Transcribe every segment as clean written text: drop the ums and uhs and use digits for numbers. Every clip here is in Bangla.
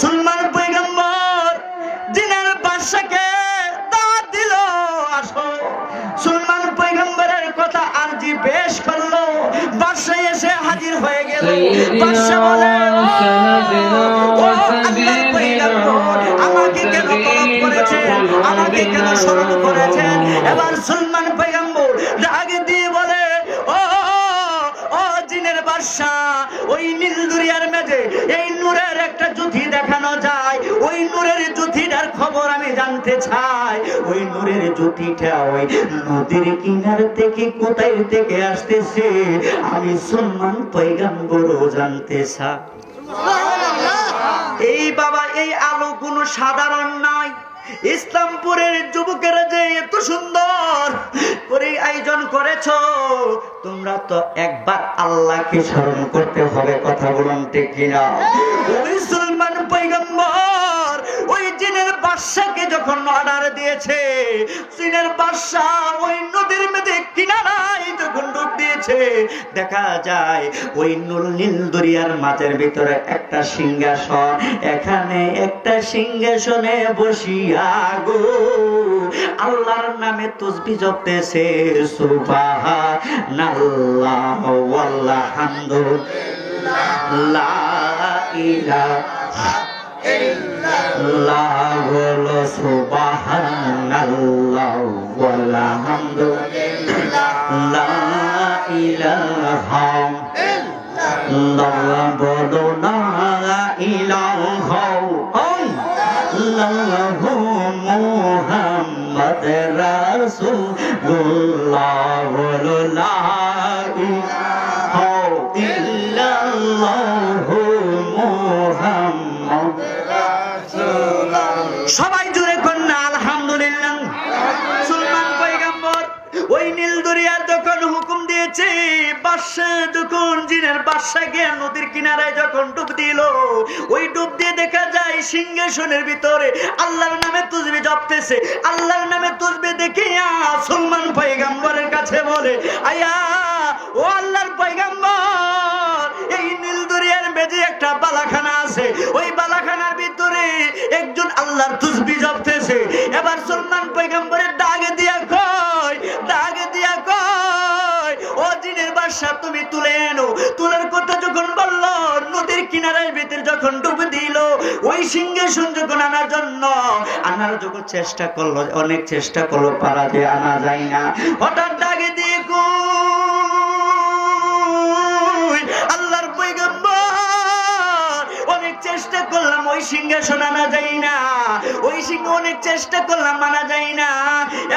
সুলমান পয়গম্বর জিনের বাদশাকে দাওয়াত দিল, আসো। সুলমান পয়গম্বরের কথা আরজি পেশ করলো, বাদশা এসে হাজির হয়ে গেল। বাদশা বলে, ও আল্লাহর পয়গম্বর, আমাকে কেন তলব করেছেন, আমাকে কেন স্মরণ করেছেন? এবার সুলমান পয়গম্বর ডাক দিয়ে বলে, ও ও জিনের বাদশা, ওই নীল দরিয়ার মেঝে এই নূরের একটা জ্যোতি দেখানো যায়, ওই নূরের জ্যোতিটার খবর আমি জানতে চাই। ওই নূরের জ্যোতিটা ওই নদীর কিনার থেকে কোথায় থেকে আসতেছে আমি সুলমান পয়গম্বরও জানতে চাই। এই বাবা, এই আলো কোনো সাধারণ নয়। ইসলামপুরের যুবকেরা যে এত সুন্দর করে আয়োজন করেছো, তোমরা তো একবার আল্লাহকে স্মরণ করতে হবে, কথা বলুন ঠিক কিনা? ওই সুলমান পয়গম্বর ওই জিনের বাদশাকে যখন অর্ডার দিয়েছে, জিনের বাদশা ওই নদীর মধ্যে কিনারায় যখন ডুব দিয়েছে, দেখা যায় ওই নীল দরিয়ার মাঝের ভিতরে একটা সিংহাসন, এখানে একটা সিংহাসনে বসিয়া গো আল্লাহর নামে তাসবিহ জপতেছে, সুবহানাল্লাহ ওয়ালহামদুলিল্লাহ লা ইলাহা ইল্লাল্লাহ বলো সুবহানাল্লাহ ওয়ালহামদুলিল্লাহ লা ইলাহা ইল্লাল্লাহ বলো লা ইলাহা ইল্লাল্লাহ মুহাম্মদ রাসূলুল্লাহ বলো লা ইলাহা ইল্লাল্লাহ মুহাম্মদ রাসূলুল্লাহ। সবাই জুড়ে কন্যা আলহামদুলিল্লাহ। সুলমান পয়গম্বর ওই নীল দরিয়ার যখন হুকুম দিয়েছে, বাদশা যখন জিনের বাদশা গিয়ে নদীর কিনারায় যখন ডুব দিল, ওই ডুব দিয়ে দেখা যায় সিংহাসনের ভিতরে আল্লাহর নামে তাসবিহ জপতেছে। আল্লাহর নামে তাসবিহ দেখিয়া সুলমান পয়গম্বরের কাছে বলে, আয়া ও আল্লাহর পয়গম্বর, এই নীল দরিয়ার মেঝে একটা বালাখানা আছে, ওই বালাখানার ভিতরে একজন আল্লাহর তাসবিহ জপতেছে। এবার সুলমান পয়গম্বরের ডাকে দিয়া কয়, ও জিনের বাদশা, তুমি তুলে এনো। তোলার কথা যখন বলল, নদীর কিনারার ভিতরে যখন ডুব দিল, ওই সিংহাসন যখন আনার যখন চেষ্টা করলো, অনেক চেষ্টা করলো, পারা যে আনা যায় না। হঠাৎ ডাকে দিয়ে আল্লাহর পয়গম্বর, অনেক চেষ্টা করলাম, ওই সিংহাসন আনা যায় না, ওই সিংহ অনেক চেষ্টা করলাম, আনা যায় না।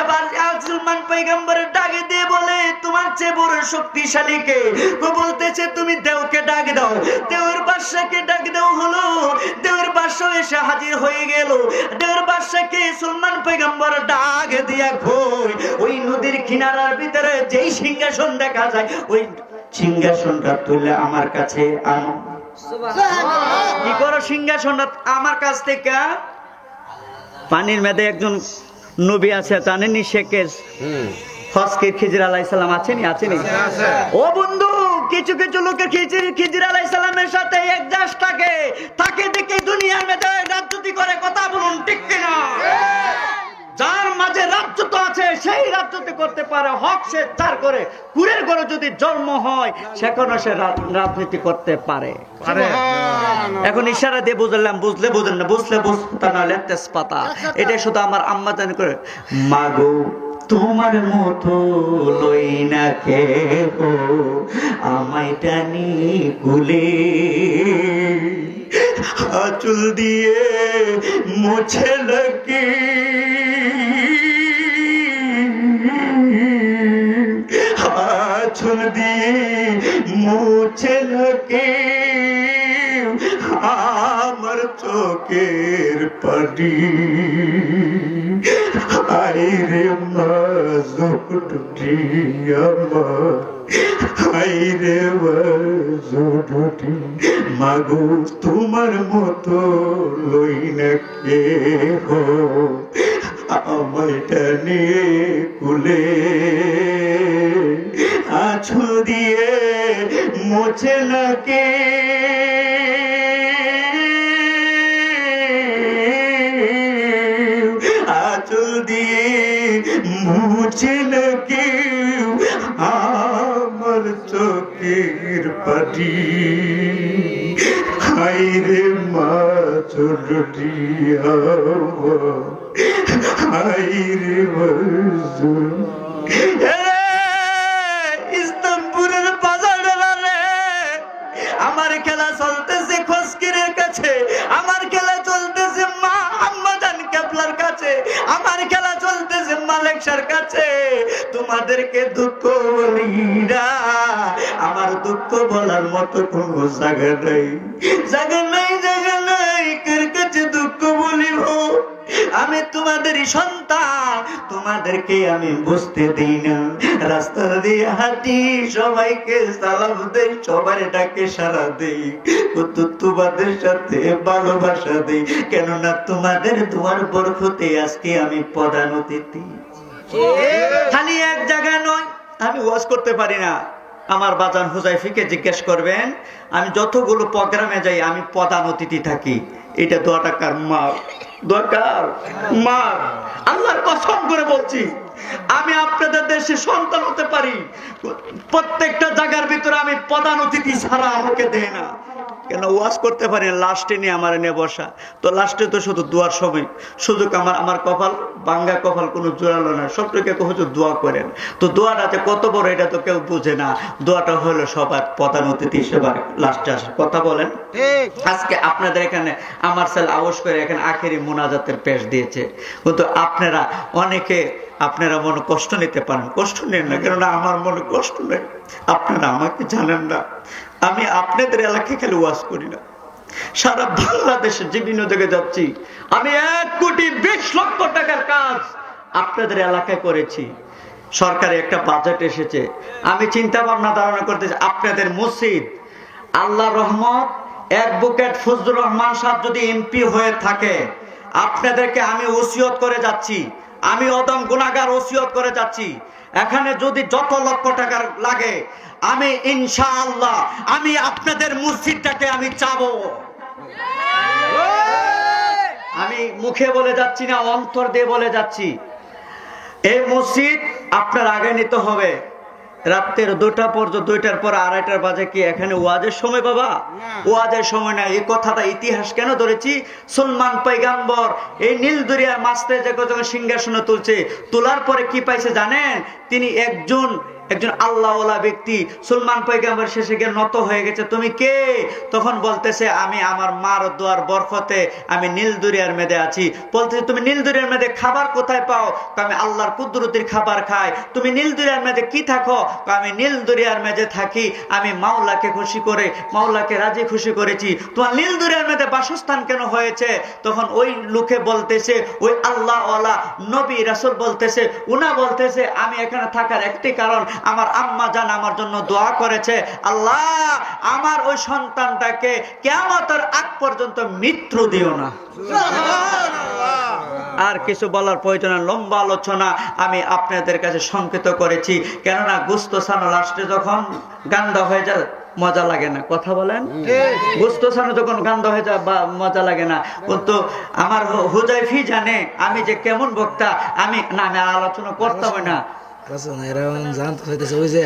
এবার সুলমান পয়গম্বরের ডাকে দিয়ে বলে, তোমার চেয়ে বড় শক্তিশালী কে? বলতেছে, তুমি দেওকে ডাক দাও। দেওয়ের বাদশাকে ডাক দেওয়া হলো, দেওয়ের বাদশা এসে হাজির হয়ে গেল। দেওয়ের বাদশাকে সুলমান পয়গম্বর ডাক দিয়া কই, ওই নদীর কিনারার ভিতরে যেই সিংহাসন দেখা যায়, ওই সিংহাসনটা তুলে আমার কাছে আনো। কি করো? সিংহাসনটা আমার কাছ থেকে। পানির মেঝে একজন নবী আছে, জানেননি? শেখের হজরত খিজির আলাইহিস সালাম আছেনি? ও বন্ধু, কিছু কিছু লোকের খিজির আলাইহিস সালামের সাথে একজাস্ট থাকে দেখে দুনিয়ার মধ্যে রাজনীতি করে, কথা বলুন ঠিক কিনা? যার মাঝে রাজত্ব আছে সেই রাজনীতি করতে পারে, হক সে তার করে। কুরের ঘরে যদি জন্ম হয়, সেখানে সে রাজনীতি করতে পারে। এখন ইশারা দিয়ে বুঝলাম, বুঝলে বুঝেন না, বুঝলে বুঝতা না হলে তেজপাতা। এটা শুধু আমার আম্মা জানি করে, মাগো তোমার মতো লই না কে গো আমায় টানি কুলে, আঁচল দিয়ে মুছে লাগে আঁচল দিয়ে মুছে লাগে আমার চোখের পানি। আইরে মাজুটি আমার, আইরে মাজুটি মাগো তোমার মতো লই না কে হো আমায় টানে কুলে, আঁচল দিয়ে মুছে লাগে মুছে না কেউ আমার চোখের পানি। হায়রে মা ছোটটি আমার, হায়রে মজদুর। ইসলামপুরের বাজারে আমার খেলা চলতেছে খসকিরের কাছে, আমার খেলা চলতেছে মা আম্মাজান কেবলার কাছে, আমার খেলা চলতেছে মালিক শাহর কাছে। তোমাদেরকে দুঃখ বলি না, আমার দুঃখ বলার মতো কোনো জায়গা নাই, জায়গা নাই, জায়গা নাই। কার কাছে দুঃখ বলিব? আমি তোমাদেরই সন্তান, তোমাদেরকে আমি বুঝতে দিই না। রাস্তা দিয়ে হাঁটি, সবাইকে সালাম দেই, সবার ডাকে সারা দেই, তোমাদের সাথে ভালোবাসা দেই, কেননা তোমাদের দুয়ার বরকতে আজকে আমি প্রধান অতিথি। খালি এক জায়গায় নয়, আমি ওয়াজ করতে পারি না। আমার বাজান হুজাইফিকে জিজ্ঞেস করবেন, আমি যতগুলো প্রোগ্রামে যাই আমি প্রধান অতিথি থাকি। এটা দোয়াটা কার? মা। দরকার মা, আল্লাহর কসম করে বলছি, আমি আপনাদের দেশে সন্তান হতে পারি, প্রত্যেকটা জায়গার ভিতরে আমি প্রধান অতিথি ছাড়া আমাকে দেয় না। কেন? ওয়াজ করতে পারি না, লাস্টে নিয়ে আমার এনে বসা। তো লাস্টে তো শুধু দোয়ার সময় সুযোগ, আমার কপাল বাঙ্গা কপাল কোনো জোরালো না, সবটাকে হুজুর দোয়া করেন। তো দোয়াটাতে কত বড় এটা তো কেউ বুঝে না। দোয়াটা হলো সবার প্রধান অতিথি হিসেবে লাস্টে আসে। কথা বলেন। আজকে আপনাদের এখানে আমার ছেলে আওয়াজ করে এখানে আখেরি মোনাজাতের পেশ দিয়েছে, কিন্তু আপনারা অনেকে আপনারা মনে কষ্ট নিতে পারেন, কষ্ট নেন না, কেননা আমার মনে কষ্ট নেই। আপনারা আমাকে জানেন না, আমি আপনাদের এলাকায় খালি ওয়াজ করি না, সারা বাংলাদেশে বিভিন্ন জায়গায় যাচ্ছি। আমি 1,20,00,000 টাকার কাজ আপনাদের এলাকায় করেছি। সরকারে একটা বাজেট এসেছে, আমি চিন্তা ভাবনা ধারণা করতেছি আপনাদের মসজিদ, আল্লাহ রহমত অ্যাডভোকেট ফজলুর রহমান সাহেব যদি এমপি হয়ে থাকে, আপনাদেরকে আমি ওসিয়ত করে যাচ্ছি, আমি অদম গুনাহগার ওসিয়ত করে যাচ্ছি, এখানে যদি যত লক্ষ টাকা লাগে আমি ইনশাআল্লাহ আমি আপনাদের মসজিদটাকে আমি চাবো। আমি মুখে বলে যাচ্ছি না, অন্তর দিয়ে বলে যাচ্ছি। এই মসজিদ আপনার আগে নিতে হবে। রাত্রের 2টা পর্যন্ত, 2টার পর 2:30 বাজে কি এখানে ওয়াজের সময়? বাবা, ওয়াজের সময় না। এই কথাটা ইতিহাস কেন ধরেছি? সুলমান পয়গাম্বর এই নীলদরিয়ার মাছতে যখন সিংহাসনে তুলছে, তোলার পরে কি পাইছে জানেন? তিনি একজন আল্লাহওয়ালা ব্যক্তি। সুলমান পয়গাম্বর শেষে গিয়ে নত হয়ে গেছে, তুমি কে? তখন বলতেছে, আমি আমার মার দোয়ার বরকতে আমি নীলদরিয়ার মেদে আছি। বলতেছে, তুমি নীলদরিয়ার মেদে খাবার কোথায় পাও? আমি আল্লাহর কুদরতির খাবার খাই। তুমি নীলদরিয়ার মেদে কি থাকো? আমি নীলদরিয়ার মেদে থাকি, আমি মাওলাকে খুশি করে, মাওলাকে রাজি খুশি করেছি। তোমার নীলদরিয়ার মেদে বাসস্থান কেন হয়েছে? তখন ওই লোকে বলতেছে, ওই আল্লাহওয়ালা নবী রাসূল বলতেছে, উনা বলতেছে, আমি এখানে থাকার একটি কারণ, আমার আম্মা জান আমার জন্য দোয়া করেছে, আল্লাহ আমার ওই সন্তানটাকে কিয়ামতের আগ পর্যন্ত মৃত্যু দিও না। আর কিছু বলার প্রয়োজন, লম্বা আলোচনা আমি আপনাদের কাছে সংক্ষিপ্ত করেছি, কেননা গোস্ত ছানা লাস্টে যখন গান্দা হয়ে যায় মজা লাগে না। কথা বলেন। গোস্ত ছানা যখন গান্দা হয়ে যায় বা মজা লাগে না। কিন্তু আমার হুজাইফি জানে আমি যে কেমন বক্তা। আমি আলোচনা করতাম না। ওই যে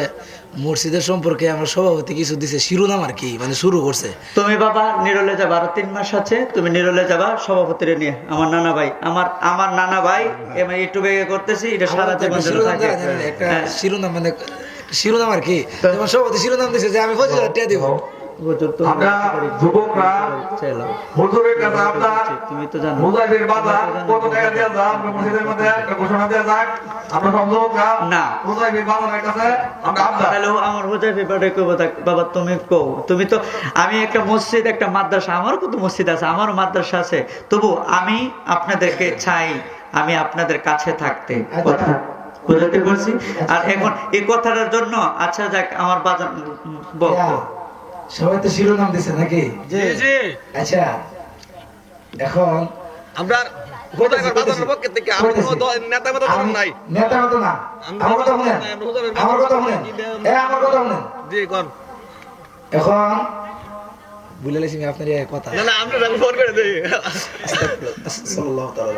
মসজিদের সম্পর্কে আমরা সভাপতি কিছু দিছে শিরোনাম আর কি, মানে শুরু করছে। তুমি বাবা নিরলে যাবা, আরো 3 মাস আছে, তুমি নিরলে যাবা সভাপতির নিয়ে। আমার নানা ভাই, আমার নানা ভাই ইউটিউবে করতেছি, এটা সারা জীবন থাকে একটা শিরোনাম, মানে শিরোনাম আর কি। যেমন সভাপতি শিরোনাম দিছে যে আমি 25,000 টাকা দিব। আমরা যুবকরা হুজুরের কাছে আপনার তুমি তো জানো মুজাহিদের বাজার কত টাকা দেওয়া যায়, আমরা মসজিদের মধ্যে একটা ঘোষণা দেওয়া যাক। আমরা সব যুবকরা না মুজাহিদের বাজারের কাছে আমরা আপনার হ্যালো আমার হুজাইফি বাড়ি কইব বাবা, তুমি কও। তুমি তো, আমি একটা মসজিদ, একটা মাদ্রাসা, আমারও কত মসজিদ আছে, আমারও মাদ্রাসা আছে, তবু আমি আপনাদেরকে চাই আমি আপনাদের কাছে থাকতে। কথা বুঝাতে পারছি? আর এখন এই কথাটার জন্য আচ্ছা যাক, আমার বাজার সবাই তো শিরোনাম দিছে নাকি? জি জি। আচ্ছা এখন আমরা হুজাইফের বাজারের পক্ষ থেকে আমরা কোনো নেতা মত নাই, নেতা মত না। আমার কথা শুনেন, আমার কথা শুনেন, আমার কথা শুনেন। জি কোন এখন বুঝলেছি আমি আপনার এই কথা। না না আমরা ফোন করে দেই। সাল্লাল্লাহু তাআলা।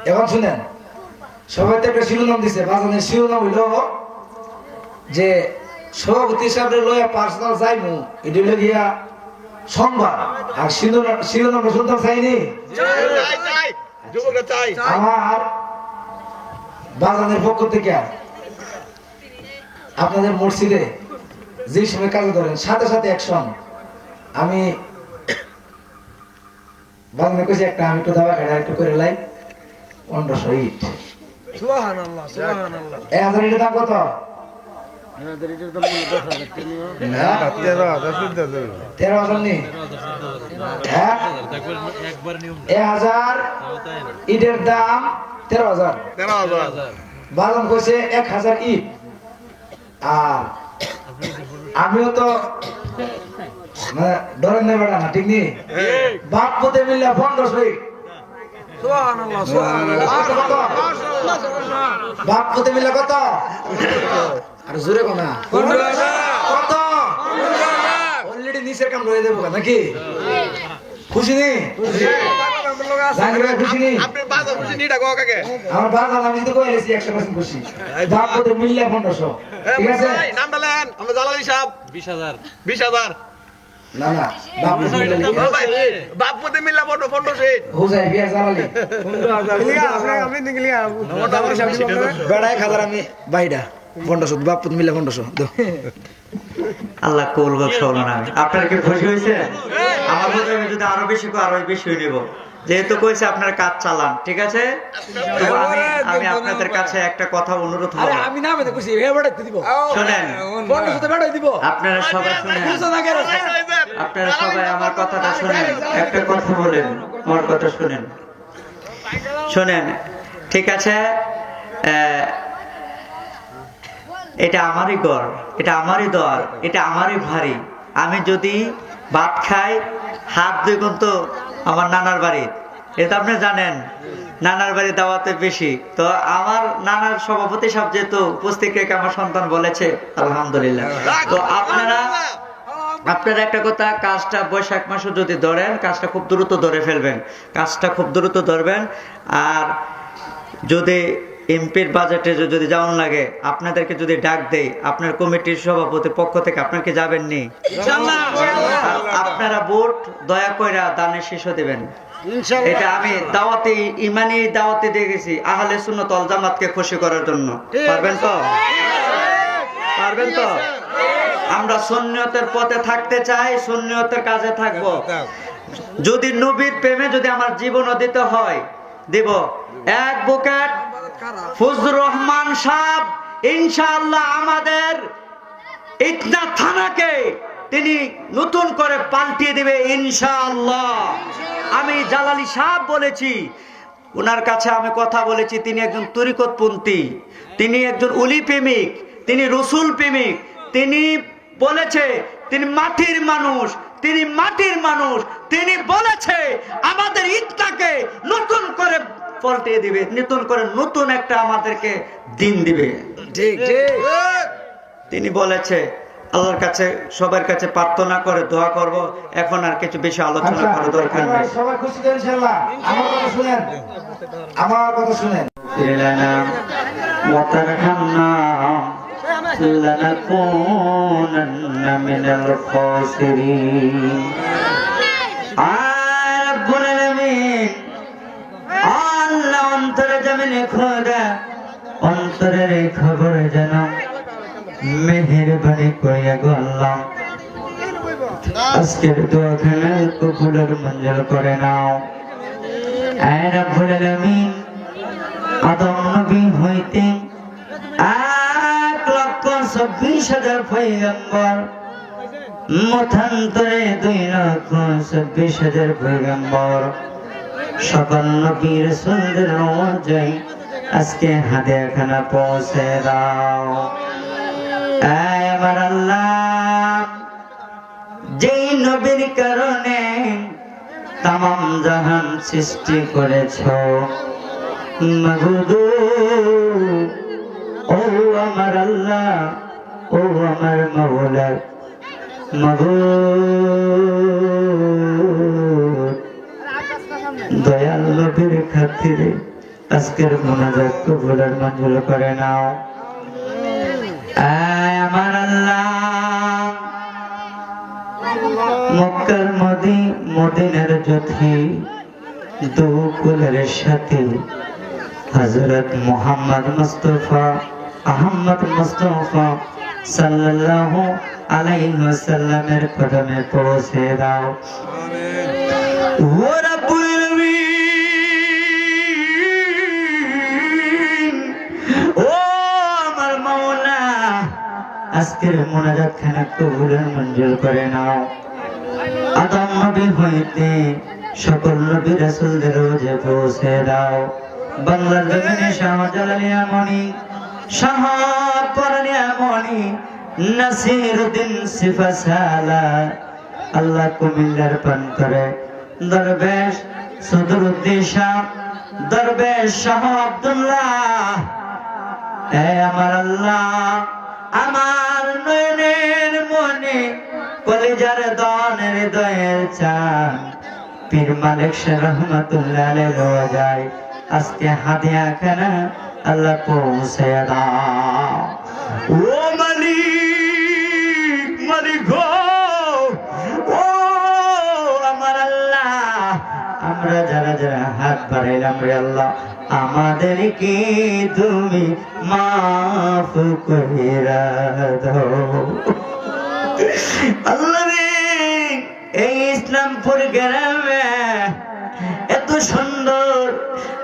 এখন শুনেন, সবাই তো একটা শিরোনাম দিছে, বাজানের শিরোনাম হইল যে সভাপতি সাহেবের লয়া পার্সোনাল যাইমু, এটা হইল গিয়া সংবাদ। আর শিরোনামটা শুনতে চাইনি আমার বাজানের পক্ষ থেকে আপনাদের মসজিদে যে সময় কাজ করেন সাথে সাথে অ্যাকশন। আমি বাজানে কইছি একটা আমি একটু দাবা খাই একটু করে লাই 1500 ইট। সুবহানাল্লাহ সুবহানাল্লাহ 1000 ইটের দাম কত? আমাদের এটার দাম হলো 10,000 টাকা। না 13,000 নি হ্যাঁ 1000 ইটের দাম 13,000। বাজান কইছে 1000 ইট। আর আমিও তো মানে ডরেন নেই বেটা না, ঠিক নেই? বাপ পুতে মিললে 1500 ইট। সুবহানাল্লাহ সুবহানাল্লাহ কত? বাপ পুতে মিললে কত? আর জোরে কোনা কত? অলরেডি নিচের কাম রয়ে দেবো নাকি? খুশি নেই? খুশি নেই? আমার বাজার আমি তো কইলেছি 100% খুশি। বাপ পুতে মিললে 1500, ঠিক আছে? নাম ডালেন আমরা জালালি সাহেব 20,000 না না বাপ পুতে মিললে বাপুতে মিল্লা বড় 1500 হুজাই বিয়া জালালি আপনি নিগলিয়া বেড়ায় খাবার আমি বাইডা 1500 বাপ পুতে মিললে 1500 দাও। আল্লাহ কবুল করুক সৌলনা। আপনার কি খুশি হয়েছে? আমার মতে আমি যদি আরো বেশি করি আরো বেশি নেব, যেহেতু কইছে আপনার কাজ চালান, ঠিক আছে? তো আমি আপনাদের কাছে একটা কথা অনুরোধ আরে করব। আমি নামে তো খুশি এ বেড়াইতে দিব শুনেন, 1500 তে বেড়াই দিব। আপনারা সবাই শুনেন, বুঝছো না কেন? আপনারা সবাই আমার কথাটা শুনেন, একটা কথা বলেন, আমার কথা শুনেন, শুনেন, ঠিক আছে? এটা আমারই ঘর, এটা আমারই দর, এটা আমারই ভারী। আমি যদি ভাত খাই হাত দুই তো আমার নানার বাড়ি, এটা আপনি জানেন, নানার বাড়ি দাওয়াতে বেশি। তো আমার নানার সভাপতি সাহেব যেহেতু উপস্থিত রেখে আমার সন্তান বলেছে আলহামদুলিল্লাহ। তো আপনারা একটা কথা, কাজটা বৈশাখ মাসে যদি ধরেন কাজটা খুব দ্রুত ধরে ফেলবেন, কাজটা খুব দ্রুত ধরবেন। আর যদি এমপির বাজেটে যদি যাওয়ান লাগে আপনাদেরকে যদি ডাক দেই আপনার কমিটির সভাপতি পক্ষ থেকে আপনাকে যাবেন নি আপনারা ভোট দয়া কইরা দানে শীর্ষ দিবেন। এটা আমি দাওয়াতে ইমানি দাওয়াতে দিয়ে গেছি আহলে সুন্নাত ওয়াল জামাতকে খুশি করার জন্য। পারবেন তো? পারবেন তো? আমরা সুন্নিয়তের পথে থাকতে চাই, সুন্নিয়তের কাজে থাকবো। যদি নবীর প্রেমে যদি আমার জীবনও দিতে হয় দেব। অ্যাডভোকেট ফজলুর রহমান সাহেব ইনশাআল্লাহ আমাদের ইটনা থানাকে তিনি নতুন করে পাল্টিয়ে দিবে ইনশাআল্লাহ। আমি জালালি সাহেব বলেছি, ওনার কাছে আমি কথা বলেছি, তিনি একজন তরিকতপন্থী, তিনি একজন ওলি প্রেমিক, তিনি রসুল প্রেমিক। তিনি বলেছে তিনি মাটির মানুষ, তিনি মাটির মানুষ। তিনি বলেছে আমাদের ইটটাকে নতুন করে পাল্টিয়ে দিবে, নতুন করে নতুন একটা আমাদেরকে দিন দিবে। ঠিক ঠিক তিনি বলেছে। আল্লাহর কাছে সবার কাছে প্রার্থনা করে দোয়া করব। এখন আর কিছু বেশি আলোচনা করার দরকার নেই। সবাই খুশি তো ইনশাআল্লাহ। আমার কথা শুনেন, আমার কথা শুনেন। وترحمنا لنكونن من الخاسرين رب العالمين আল্লাহ অন্তরে জমিনে খোদা অন্তরের খবর জানো মেহেরবানি করিয়া গো আল্লাহ আজকের দোয়াখানা কবুলের মঞ্জুর করে নাও। আয় রব্বুল আলামিন আদম নবী হইতে 1,26,000 পয়গম্বর, মতান্তরে 2,26,000 পয়গম্বর, সকল নবী রাসূলদের অনুযায়ী আজকে হাদিয়াখানা পৌঁছে দাও। আয় আমার আল্লাহ, যেই নবীর কারণে তামাম জাহান সৃষ্টি করেছো মাবুদ, ও আমার আল্লাহ, ও আমার মাওলা মাবুদ, দয়াল নবীর খাতিরে আজকের মোনাজাত কবুলের মঞ্জুর করে নাও। আয় আমার আল্লাহ, মক্কার মদিনার জ্যোতি দুকুলের সাথে হযরত মুহাম্মদ মুস্তাফা আহমদ মুস্তাফা সাল্লাল্লাহু আলাইহি ওয়াসাল্লামের কদমে পৌঁছে দাও। ও রাব্বুল আলামিন, ও আমার মাওলা, আজকের মোনাজাত খানা কবুলের মঞ্জুর করে নাও। আদম নবী হইতে সকল নবী রাসূলদের রোজে পৌঁছে দাও। বাংলার জমিনে শাহজালালিয়া মণি, শাহপরানিয়া মণি, নাসিরউদ্দিন সিফাসালা, আল্লাহ কুমিল্লার প্রান্তরে দরবেশ সদরুদ্দিন শাহ, দরবেশ শাহ আব্দুল্লাহ, এ আমার আল্লাহ, আমার নয়নের মনে কলিজার দনের দয়ের চান পীর মালিক শাহ রহমাতুল্লাহ আলাইহি রোজায় আজকে হাদিয়া খানা আল্লাহ পৌঁছে দাও। ও মালিক, মালিক গো, ও আমার আল্লাহ, আমরা যারা যারা হাত বাড়াইলাম রে আল্লাহ, আমাদেরকে তুমি মাফ কইরা দাও। আল্লাহ রে, এই ইসলামপুর গ্রামে এত সুন্দর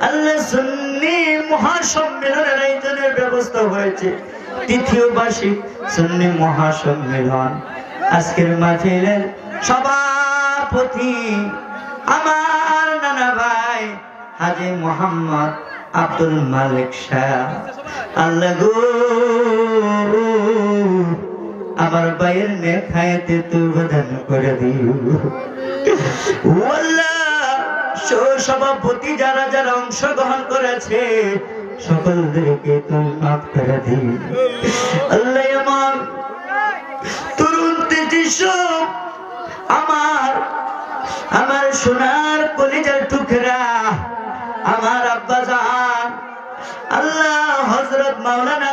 আল্লাহ সুন্নি মহাসম্মেলনের আয়োজনের ব্যবস্থা হয়েছে। তৃতীয় বার্ষিক সুন্নি মহাসম্মেলন। আজকের মাহফিলের সভাপতি আমার নানা ভাই হাজী মোহাম্মদ আব্দুল মালিক শাহ। আল্লাহ গো, আমার ভাইয়ের নেখায়েতে তুবদান করে দিও। আল্লাহ, সভাপতি যারা যারা অংশগ্রহণ করেছে সকলদেরকে তুমি মাফ করে দিও। আল্লাহ, আমার তরুণ তেজস্ব, আমার সোনার কলিজার টুকরা, আমার আব্বাজান আল্লাহ হযরত মাওলানা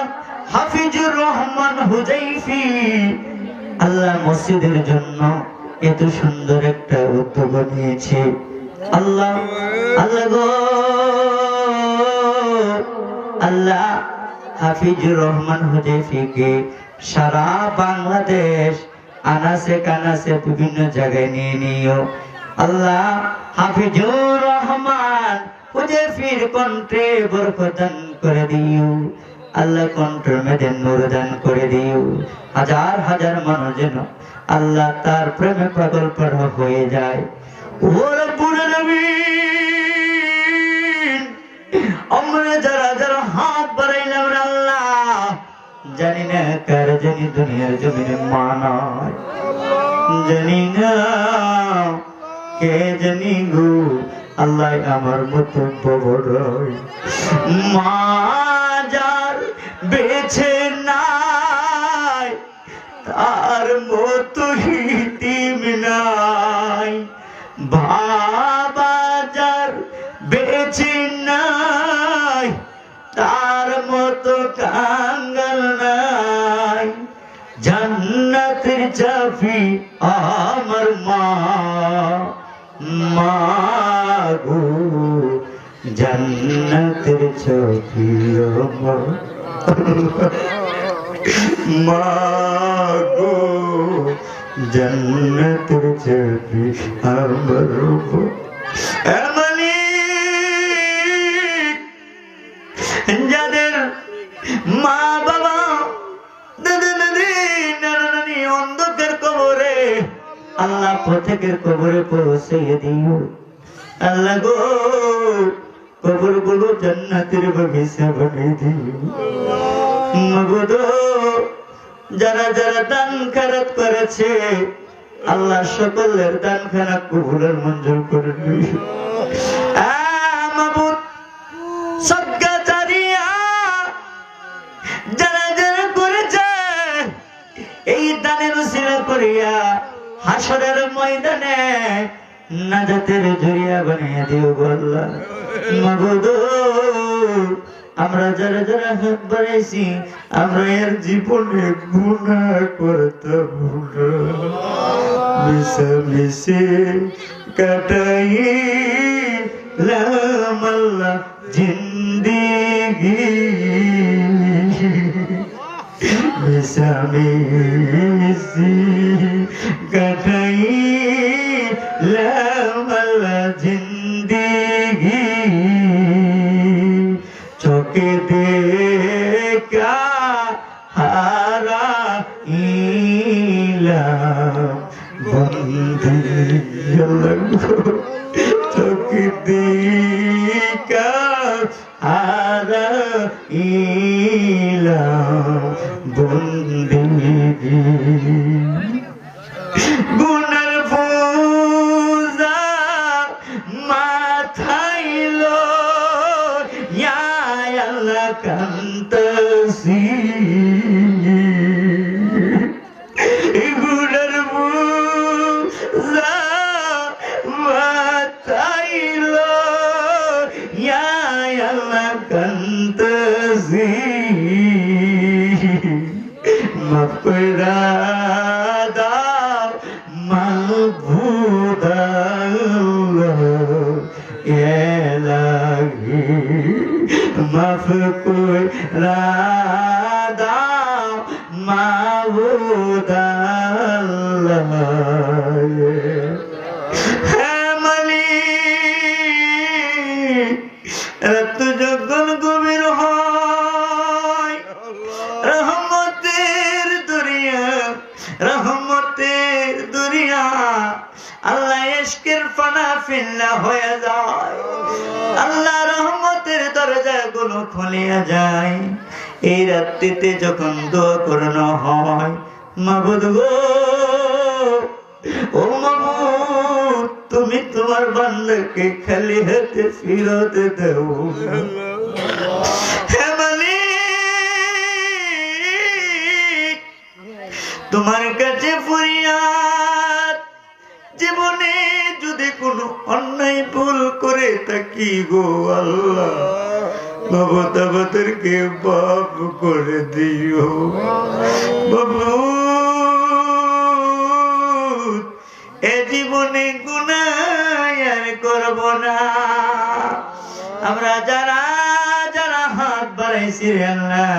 হাফিজুর রহমান হুজাইফি, আল্লাহ মসজিদের জন্য এত সুন্দর একটা উদ্যোগ নিয়েছে। আল্লাহ, আল্লাহ গো, আল্লাহ হাফিজুর রহমান হুজাইফিকে সারা বাংলাদেশ আনাসে কানাসে বিভিন্ন জায়গায় নিয়ে নিও। আল্লাহ হাফিজুর রহমান হুজাইফির কণ্ঠে বরকত দান করে দিও। আল্লাহ কণ্ঠের মধ্যে নূর দান করে দিও। হাজার হাজার মানুষ যেন আল্লাহ তার প্রেমে পাগল পাড়া হয়ে যায়। ও রব্বুল আলামিন, আমরা যারা যারা হাত বাড়াইলাম আল্লাহ, জানি না কার জানি দুনিয়ার জমিনে মা নয়, জানি না কে জানি গো, আল্লাহ আমার মতো বড় মা যার বেছে নাই, তার মতো হিতিম নাই, বাবা যার বেছে নাই, তার মতো কাঙ্গাল নাই, জান্নাতের চাবি আমার মা, মা গো, জান্নাতের চাবি আমার মা গো, জান্নাতের চাবি আমার যাদের মা বাবা দাদা দাদি নানা নানি অন্ধকার কবরে, আল্লাহ প্রত্যেকের কবরে পৌঁছে দিও। আল্লাহ গো, কবর গুলো জান্নাতের বাগিচা বানিয়ে দিও। মাবুদ, যারা যারা দান খয়রাত করেছে আল্লাহ সকলের দান খানা কবুলের মঞ্জুর করে দিও। মাবুদ, সদকা জারিয়া যারা যারা করেছে এই দানের উসিলা করিয়া হাসরের ময়দানে নাজাতের জরিয়া বানিয়ে দিও। আল্লাহ মাবুদ, আমরা যারা যারা হাত বাড়াইছি আমরা এর জীবনে গুনাহ করতাম না, মিশামিশি কাটাইলাম আল্লাহ জিন্দেগি, মিশামিশি কাটাইলাম আল্লাহ জিন্দেগি, চোখে দেখা হারাইলাম বন্ধু, চোখে দেখা হারাইলাম বন্ধু, গুনার বোঝা মাথায় লইয়া আল্লাহ কাঁদতাছি, গুনার বোঝা মাথায় লইয়া আল্লাহ কাঁদতাছি, মাফ কইরা দাও মাবুদ আল্লাহ, এলাহি মাফ কইরা দাও মাবুদ আল্লাহ, হে মালিক রাত যখন গভীর হয় রহমতের দুনিয়া আল্লাহ ইশকের ফানা ফিল্লা হয়ে যায়, আল্লাহ রহমতের দরজা গুলো খুলিয়া যায়। এই রাত্রিতে যখন দোয়া করানো হয় মাবুদ গো, ও মাবুদ তুমি তোমার বান্দাকে খালি হাতে ফিরত দাও, হে মালিক তোমার কাছে ফরিয়াদ, জীবনে যদি কোনো অন্যায় ভুল করে থাকি গো আল্লাহ মাবুদ আমাদেরকে মাফ করে দিও, মাবুদ এ জীবনে গুনাহ আর করব না। আমরা যারা যারা হাত বাড়াইছি আল্লাহ,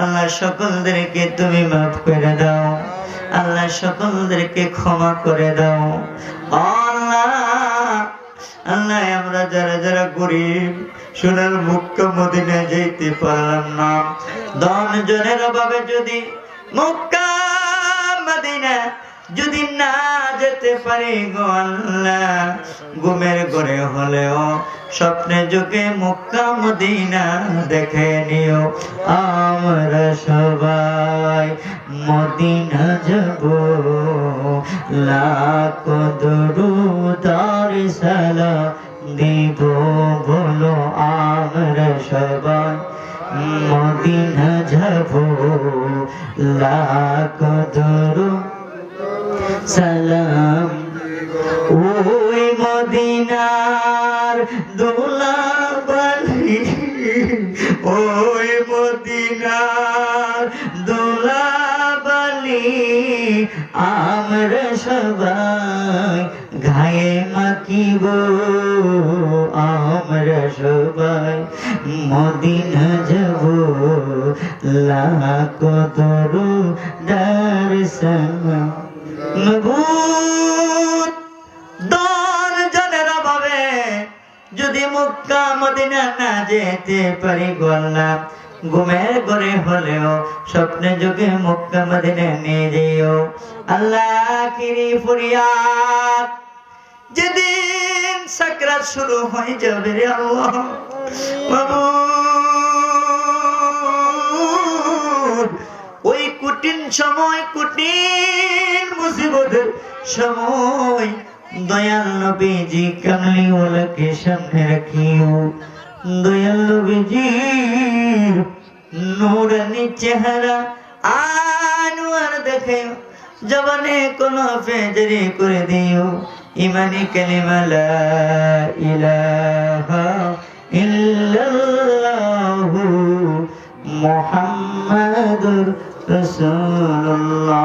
আল্লাহ সকলদেরকে তুমি মাফ করে দাও, আল্লাহ সকলদেরকে ক্ষমা করে দাও। আল্লাহ আল্লাহ আমরা যারা যারা গরিব সোনার মক্কা মদিনায় যাইতে পারলাম না, ধন জনের অভাবে যদি মক্কা মদিনা যদি না যেতে পারি গো আল্লাহ, ঘুমের ঘরে হলেও স্বপ্নে যুগে মক্কা মদিনা দেখে নিও। আমরা সবাই মদিনা যাব, লাখ দরুদ আর সালাম দিব বলো। আমরা সবাই মদিনা যাব, লাখ দরুদ সালাম। ওই মদিনার দোলাবালি, ওই মদিনার দোলাবালি আমরা সবাই গায়ে মাখিব। আমরা সবাই মদিনা যাব, লাখ দরুদ আর সালাম। মাবুদ দন জনের অভাবে যদি মক্কা মদিনা না যেতে পারি গো আল্লাহ, ঘুমের ঘরে হলেও স্বপ্নে যুগে মক্কা মদিনা নিয়ে যেও আল্লাহ। আখিরি ফরিয়াদ যেদিন সাকরাত শুরু হয়ে যাবে রে আল্লাহ, মাবুদ ওই কঠিন সময়, কঠিন মুসিবতের সময় দয়াল নবীজি কামলিওয়ালাকে সামনে রাখিও। দয়াল নবীজির নূরানি চেহারা আনোয়ার দেখে জবানে কোনো ফেজরি করে দিও। ইমানি কালিমা লা ইলাহা ইল্লাল্লাহ মুহাম্মাদুর রাসূলুল্লাহ।